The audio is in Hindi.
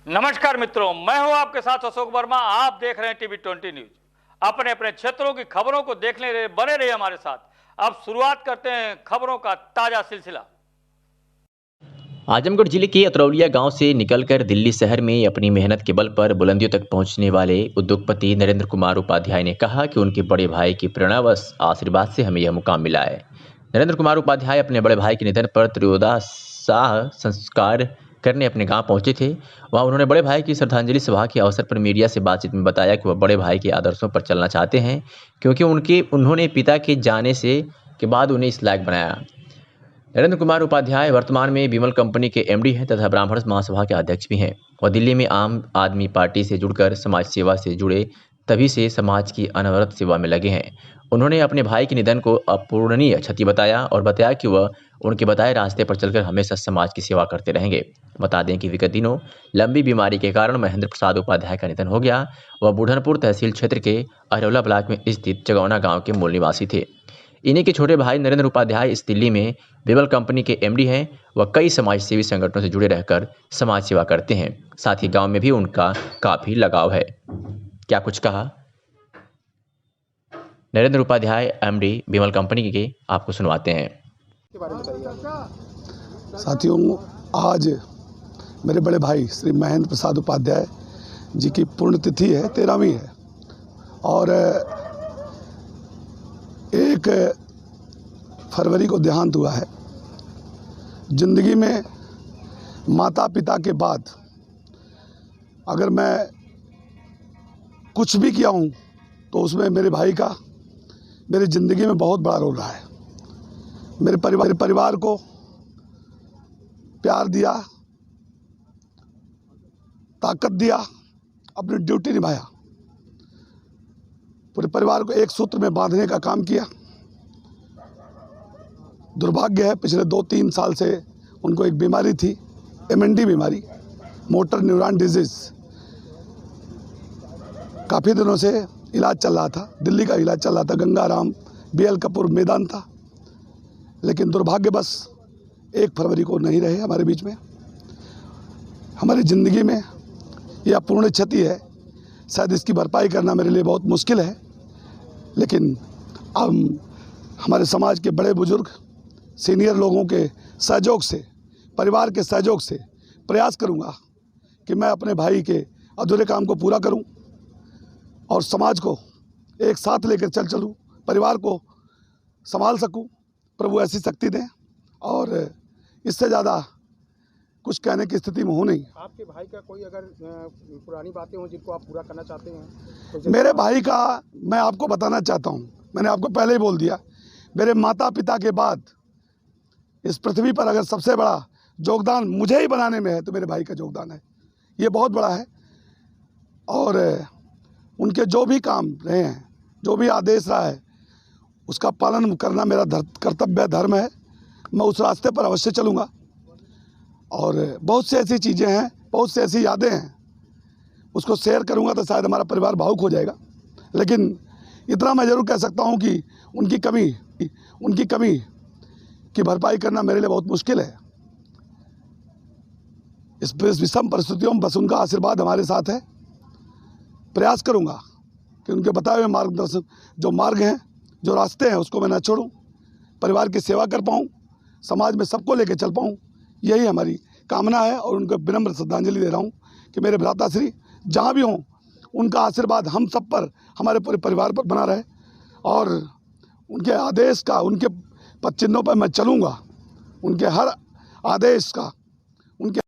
नमस्कार मित्रों, मैं हूं आपके साथ अशोक वर्मा। आप देख रहे हैं टीवी 20 न्यूज। अपने अपने क्षेत्रों की खबरों को देखने के लिए बने रहिए हमारे साथ। अब शुरुआत करते हैं खबरों का ताजा सिलसिला। आजमगढ़ जिले के अतरौलिया गांव से निकलकर दिल्ली शहर में अपनी मेहनत के बल पर बुलंदियों तक पहुंचने वाले उद्योगपति नरेंद्र कुमार उपाध्याय ने कहा कि उनके बड़े भाई की प्रेरणावश आशीर्वाद से हमें यह मुकाम मिला है। नरेंद्र कुमार उपाध्याय अपने बड़े भाई के निधन पर त्रयोदशाह संस्कार करने अपने गांव पहुंचे थे। वहां उन्होंने बड़े भाई की श्रद्धांजलि सभा के अवसर पर मीडिया से बातचीत में बताया कि वह बड़े भाई के आदर्शों पर चलना चाहते हैं, क्योंकि उन्होंने पिता के जाने से के बाद उन्हें इस लायक बनाया। नरेंद्र कुमार उपाध्याय वर्तमान में विमल कंपनी के एमडी हैं तथा ब्राह्मण महासभा के अध्यक्ष भी हैं और दिल्ली में आम आदमी पार्टी से जुड़कर समाज सेवा से जुड़े तभी से समाज की अनवरत सेवा में लगे हैं। उन्होंने अपने भाई के निधन को अपूरणीय क्षति बताया और बताया कि वह उनके बताए रास्ते पर चलकर हमेशा समाज की सेवा करते रहेंगे। बता दें कि विगत दिनों लंबी बीमारी के कारण महेंद्र प्रसाद उपाध्याय का निधन हो गया। वह बुढ़नपुर तहसील क्षेत्र के अरौला ब्लॉक में स्थित जगौना गाँव के मूल निवासी थे। इन्हीं के छोटे भाई नरेंद्र उपाध्याय इस दिल्ली में विमल कंपनी के एमडी हैं। वह कई समाज सेवी संगठनों से जुड़े रहकर समाज सेवा करते हैं। साथ ही गांव में भी उनका काफ़ी लगाव है। क्या कुछ कहा नरेंद्र उपाध्याय एमडी विमल कंपनी के, आपको सुनवाते हैं। साथियों, आज मेरे बड़े भाई श्री महेंद्र प्रसाद उपाध्याय जी की पुण्यतिथि है, 13वीं है और 1 फरवरी को देहांत हुआ है। जिंदगी में माता पिता के बाद अगर मैं कुछ भी किया हूँ तो उसमें मेरे भाई का मेरी ज़िंदगी में बहुत बड़ा रोल रहा है। मेरे परिवार को प्यार दिया, ताकत दिया, अपनी ड्यूटी निभाया, पूरे परिवार को एक सूत्र में बांधने का काम किया। दुर्भाग्य है, पिछले 2-3 साल से उनको एक बीमारी थी, MND बीमारी, मोटर न्यूरॉन डिजीज़। काफ़ी दिनों से इलाज चल रहा था, दिल्ली का इलाज चल रहा था, गंगाराम, BL कपूर मैदान था, लेकिन दुर्भाग्यवश 1 फरवरी को नहीं रहे हमारे बीच में। हमारी ज़िंदगी में यह अपूर्ण क्षति है, शायद इसकी भरपाई करना मेरे लिए बहुत मुश्किल है, लेकिन अब हमारे समाज के बड़े बुजुर्ग सीनियर लोगों के सहयोग से, परिवार के सहयोग से प्रयास करूंगा कि मैं अपने भाई के अधूरे काम को पूरा करूं और समाज को एक साथ लेकर चलूं, परिवार को संभाल सकूं। प्रभु ऐसी शक्ति दें और इससे ज़्यादा कुछ कहने की स्थिति में हो नहीं। आपके भाई का कोई अगर पुरानी बातें हों जिनको आप पूरा करना चाहते हैं तो मेरे भाई का मैं आपको बताना चाहता हूं, मैंने आपको पहले ही बोल दिया, मेरे माता पिता के बाद इस पृथ्वी पर अगर सबसे बड़ा योगदान मुझे ही बनाने में है तो मेरे भाई का योगदान है, ये बहुत बड़ा है। और उनके जो भी काम रहे हैं, जो भी आदेश रहा है, उसका पालन करना मेरा कर्तव्य धर्म है। मैं उस रास्ते पर अवश्य चलूँगा और बहुत सी ऐसी चीज़ें हैं, बहुत सी ऐसी यादें हैं, उसको शेयर करूँगा तो शायद हमारा परिवार भावुक हो जाएगा। लेकिन इतना मैं ज़रूर कह सकता हूँ कि उनकी कमी की भरपाई करना मेरे लिए बहुत मुश्किल है। इस विषम परिस्थितियों में बस उनका आशीर्वाद हमारे साथ है। प्रयास करूँगा कि उनके बताए हुए मार्गदर्शन, जो मार्ग हैं, जो रास्ते हैं, उसको मैं न छोड़ूँ, परिवार की सेवा कर पाऊँ, समाज में सबको लेकर चल पाऊँ, यही हमारी कामना है। और उनको विनम्र श्रद्धांजलि दे रहा हूँ कि मेरे भ्राताश्री जहाँ भी हों, उनका आशीर्वाद हम सब पर, हमारे पूरे परिवार पर बना रहे और उनके आदेश का, उनके पद चिन्हों पर मैं चलूँगा, उनके हर आदेश का, उनके